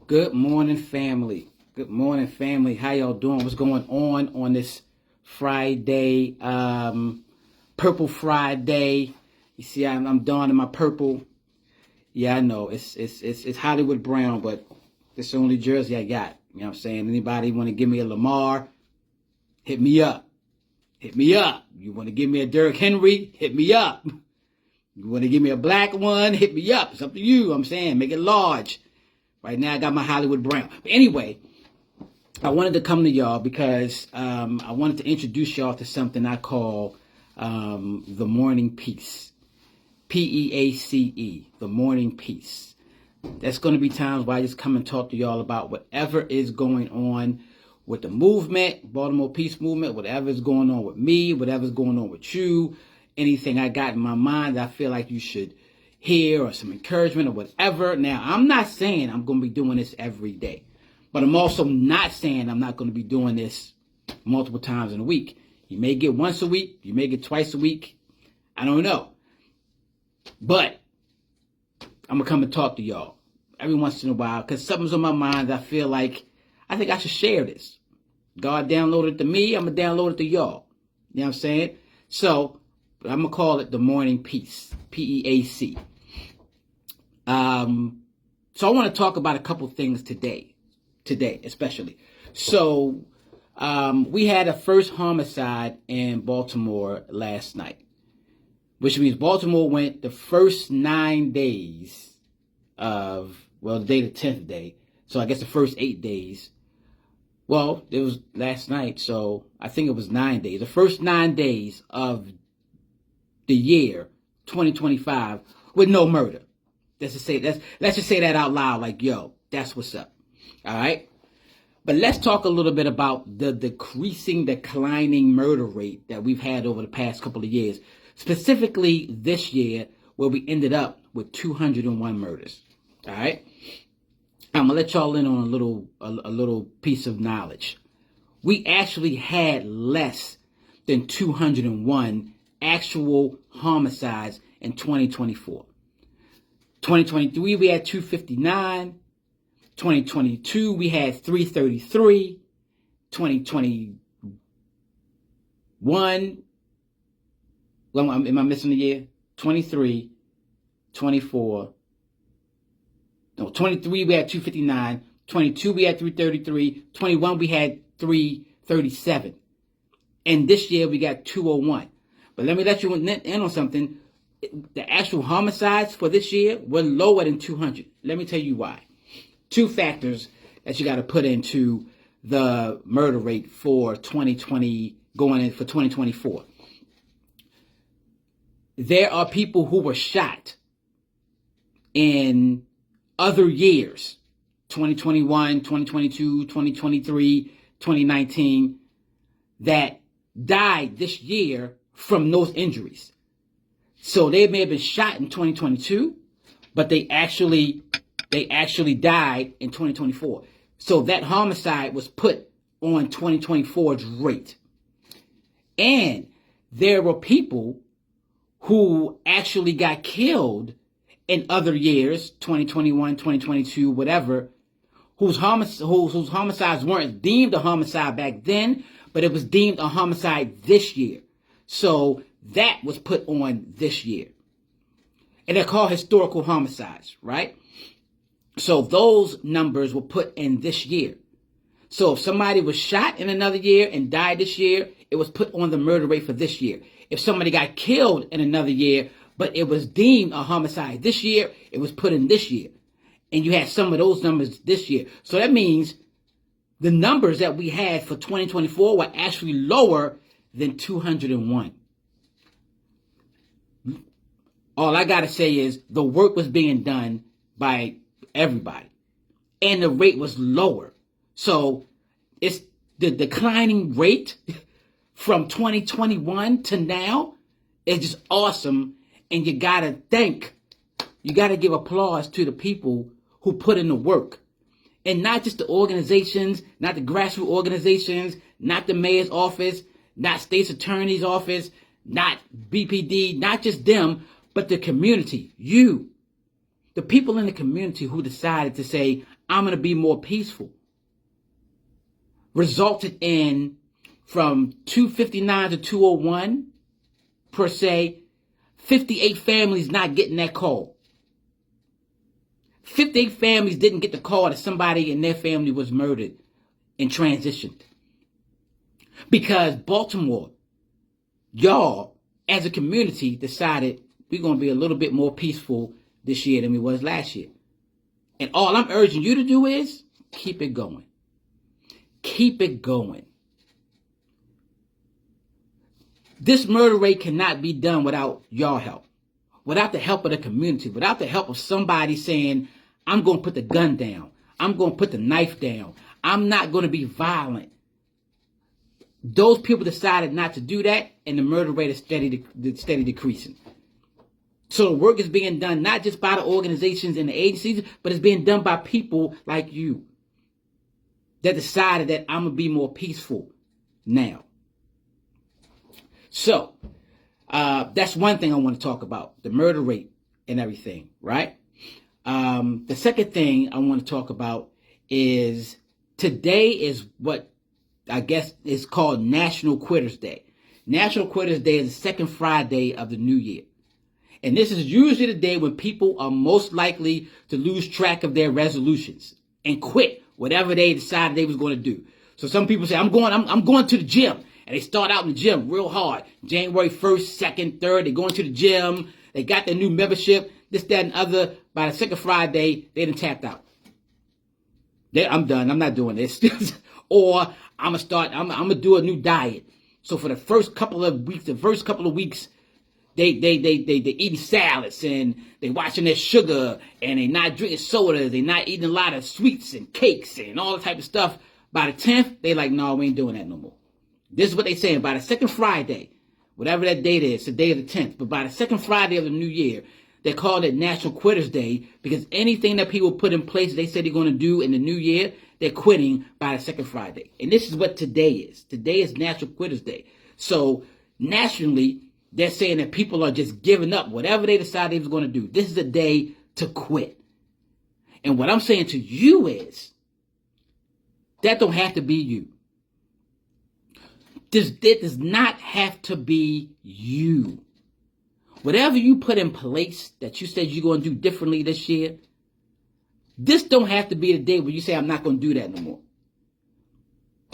Good morning, family. Good morning, family. How y'all doing? What's going on this Friday? Purple Friday. You see, I'm donning my purple. Yeah, I know it's Hollywood Brown, but it's the only jersey I got. You know what I'm saying? Anybody want to give me a Lamar? Hit me up. Hit me up. You want to give me a Derrick Henry? Hit me up. You want to give me a black one? Hit me up. It's up to you. I'm saying make it large. Right now, I got my Hollywood Brown. But anyway, I wanted to come to y'all because I wanted to introduce y'all to something I call the Morning Peace. P-E-A-C-E, the Morning Peace. That's going to be times where I just come and talk to y'all about whatever is going on with the movement, Baltimore Peace Movement, whatever is going on with me, whatever's going on with you, anything I got in my mind that I feel like you should hear or some encouragement or whatever. Now, I'm not saying I'm going to be doing this every day, but I'm also not saying I'm not going to be doing this multiple times in a week. You may get once a week, you may get twice a week. I don't know. But I'm going to come and talk to y'all every once in a while because something's on my mind. I feel like I think I should share this. God downloaded it to me. I'm going to download it to y'all. You know what I'm saying? So I'm going to call it the Morning Peace. P-E-A-C. So I want to talk about a couple things today especially. So we had a first homicide in Baltimore last night, which means Baltimore went the first 9 days of, well, the day the 10th day. So I guess the first 8 days. Well, it was last night, so I think it was 9 days. The first 9 days of the year 2025 with no murder. Let's just say that out loud, like, yo, that's what's up. All right. But let's talk a little bit about the declining murder rate that we've had over the past couple of years, specifically this year, where we ended up with 201 murders. All right. I'm gonna let y'all in on a little piece of knowledge. We actually had less than 201 actual homicides in 2024. 2023, we had 259. 2022, we had 333. 2021, well, am I missing a year? 23, 24. No, 23, we had 259. 22, we had 333. 21, we had 337. And this year, we got 201. But let me let you in on something. The actual homicides for this year were lower than 200. Let me tell you why. Two factors that you got to put into the murder rate for 2020 going in for 2024. There are people who were shot in other years, 2021, 2022, 2023, 2019, that died this year from those injuries. So they may have been shot in 2022, but they actually died in 2024. So that homicide was put on 2024's rate. And there were people who actually got killed in other years, 2021, 2022, whatever, whose homicides weren't deemed a homicide back then, but it was deemed a homicide this year. So that was put on this year. And they're called historical homicides, right? So those numbers were put in this year. So if somebody was shot in another year and died this year, it was put on the murder rate for this year. If somebody got killed in another year, but it was deemed a homicide this year, it was put in this year. And you had some of those numbers this year. So that means the numbers that we had for 2024 were actually lower than 201. All I got to say is the work was being done by everybody. And the rate was lower. So it's the declining rate from 2021 to now is just awesome. And you got to give applause to the people who put in the work. And not just the organizations, not the grassroots organizations, not the mayor's office, not state's attorney's office, not BPD, not just them, but the community, you, The people in the community who decided to say, I'm going to be more peaceful, resulted in, from 259 to 201, per se, 58 families not getting that call. 58 families didn't get the call that somebody in their family was murdered and transitioned. Because Baltimore, y'all, as a community, decided we're going to be a little bit more peaceful this year than we was last year. And all I'm urging you to do is keep it going. Keep it going. This murder rate cannot be done without y'all help, without the help of the community, without the help of somebody saying, I'm going to put the gun down. I'm going to put the knife down. I'm not going to be violent. Those people decided not to do that, and the murder rate is steady decreasing. So the work is being done not just by the organizations and the agencies, but it's being done by people like you that decided that I'm going to be more peaceful now. So that's one thing I want to talk about, the murder rate and everything, right? The second thing I want to talk about is today is what I guess is called National Quitters Day. National Quitters Day is the second Friday of the new year. And this is usually the day when people are most likely to lose track of their resolutions and quit whatever they decided they was going to do. So some people say, I'm going to the gym. And they start out in the gym real hard. January 1st, 2nd, 3rd, they going to the gym. They got their new membership, this, that, and other. By the second Friday, they done tapped out. I'm done. I'm not doing this. Or I'm going to do a new diet. So for the first couple of weeks, they eating salads and they watching their sugar and they not drinking sodas. They not eating a lot of sweets and cakes and all that type of stuff. By the 10th, they like, no, we ain't doing that no more. This is what they saying. By the second Friday, whatever that date is, the day of the 10th, but by the second Friday of the new year, they called it National Quitters Day because anything that people put in place they said they're going to do in the new year, they're quitting by the second Friday. And this is what today is. Today is National Quitters Day. So nationally, they're saying that people are just giving up whatever they decided they was going to do. This is a day to quit. And what I'm saying to you is, that don't have to be you. It does not have to be you. Whatever you put in place that you said you're going to do differently this year, this don't have to be the day where you say, I'm not going to do that no more.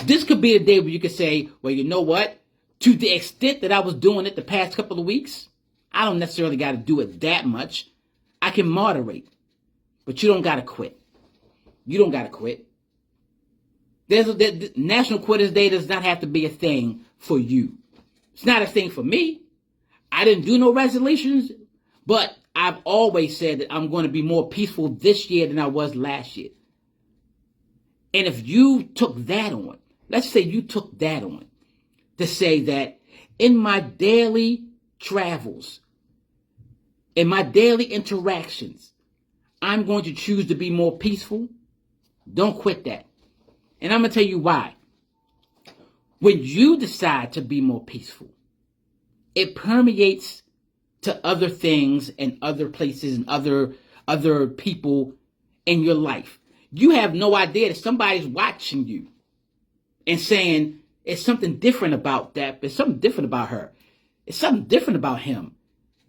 This could be the day where you could say, well, you know what? To the extent that I was doing it the past couple of weeks, I don't necessarily got to do it that much. I can moderate. But you don't got to quit. You don't got to quit. National Quitters Day does not have to be a thing for you. It's not a thing for me. I didn't do no resolutions, but I've always said that I'm going to be more peaceful this year than I was last year. And if you took that on, let's say you took that on, to say that in my daily travels, in my daily interactions, I'm going to choose to be more peaceful, don't quit that. And I'm going to tell you why. When you decide to be more peaceful, it permeates to other things and other places and other people in your life. You have no idea that somebody's watching you and saying, it's something different about that. There's something different about her. It's something different about him.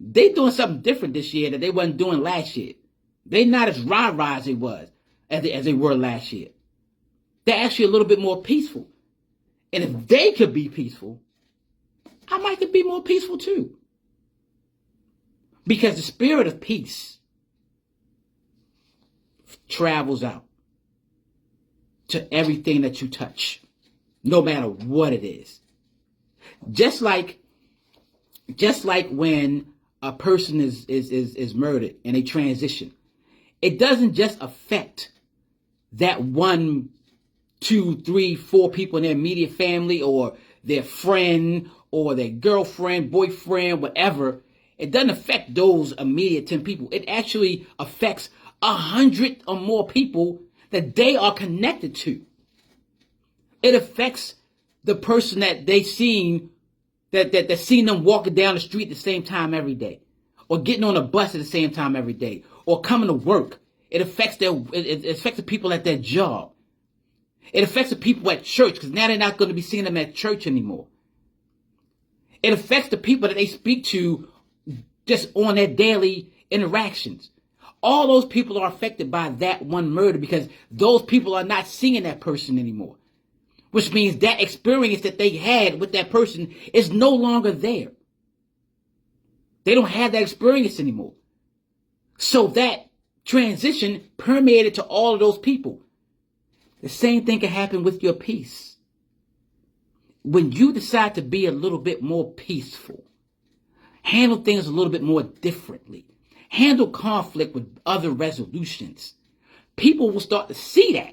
They doing something different this year that they wasn't doing last year. They not as rah-rah as they were last year. They're actually a little bit more peaceful. And if they could be peaceful, I might could be more peaceful too. Because the spirit of peace travels out to everything that you touch, no matter what it is. Just like when a person is murdered and they transition, it doesn't just affect that 1, 2, 3, 4 people in their immediate family or their friend or their girlfriend, boyfriend, whatever. It doesn't affect those immediate 10 people. It actually affects 100 or more people that they are connected to. It affects the person that they seen, that seen them walking down the street at the same time every day, or getting on a bus at the same time every day, or coming to work. It affects it affects the people at their job. It affects the people at church, because now they're not going to be seeing them at church anymore. It affects the people that they speak to just on their daily interactions. All those people are affected by that one murder, because those people are not seeing that person anymore. Which means that experience that they had with that person is no longer there. They don't have that experience anymore. So that transition permeated to all of those people. The same thing can happen with your peace. When you decide to be a little bit more peaceful, handle things a little bit more differently, handle conflict with other resolutions, people will start to see that.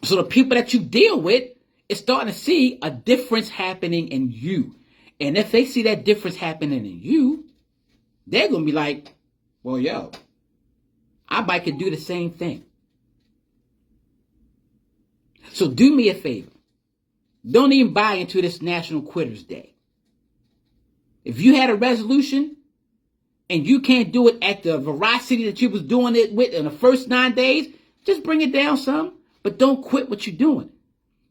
So the people that you deal with is starting to see a difference happening in you. And if they see that difference happening in you, they're going to be like, well, yo, I might could do the same thing. So do me a favor. Don't even buy into this National Quitters Day. If you had a resolution and you can't do it at the veracity that you was doing it with in the first 9 days, just bring it down some. But don't quit what you're doing,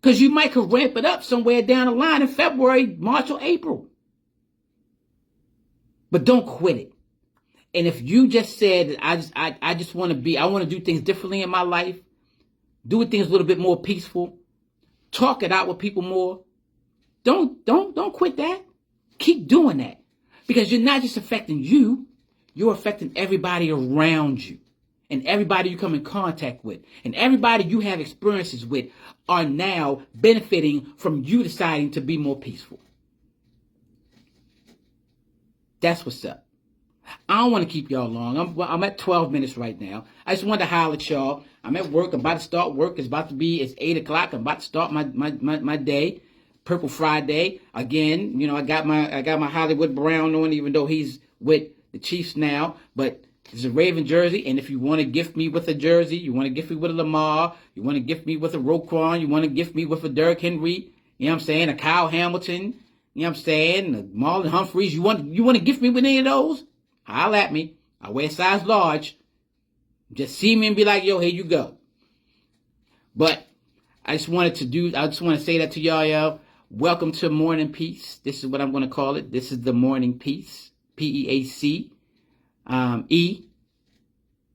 because you might could ramp it up somewhere down the line in February, March, or April. But don't quit it. And if you just said that I want to do things differently in my life, do things a little bit more peaceful, talk it out with people more, don't quit that. Keep doing that, because you're not just affecting you, you're affecting everybody around you. And everybody you come in contact with, and everybody you have experiences with, are now benefiting from you deciding to be more peaceful. That's what's up. I don't want to keep y'all long. I'm at 12 minutes right now. I just wanted to holler at y'all. I'm at work. I'm about to start work. It's 8 o'clock. I'm about to start my day. Purple Friday. Again, I got my Hollywood Brown on, even though he's with the Chiefs now. But it's a Raven jersey, and if you want to gift me with a jersey, you want to gift me with a Lamar, you want to gift me with a Roquan, you want to gift me with a Derrick Henry, you know what I'm saying, a Kyle Hamilton, you know what I'm saying, a Marlon Humphreys, you want to gift me with any of those? Holler at me. I wear size large. Just see me and be like, yo, here you go. But I just want to say that to y'all. Welcome to Morning Peace. This is what I'm going to call it. This is the Morning Peace. Peace.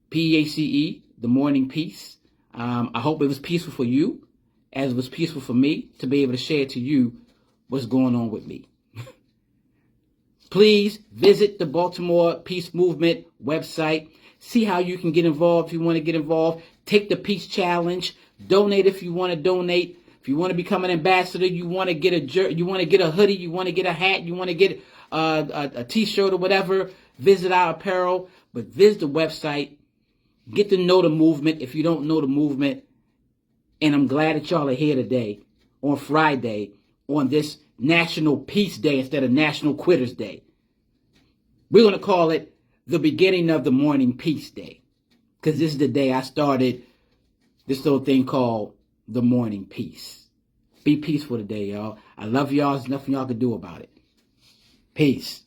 Peace, the Morning Peace. I hope it was peaceful for you, as it was peaceful for me to be able to share to you what's going on with me. Please visit the Baltimore Peace Movement website. See how you can get involved if you want to get involved. Take the Peace Challenge. Donate if you want to donate. If you want to become an ambassador, you want to get you want to get a hoodie, you want to get a hat, you want to get a t-shirt or whatever, visit our apparel. But visit the website. Get to know the movement if you don't know the movement. And I'm glad that y'all are here today on Friday on this National Peace Day instead of National Quitters Day. We're going to call it the beginning of the Morning Peace Day, because this is the day I started this little thing called the Morning Peace. Be peaceful today, y'all. I love y'all. There's nothing y'all can do about it. Peace.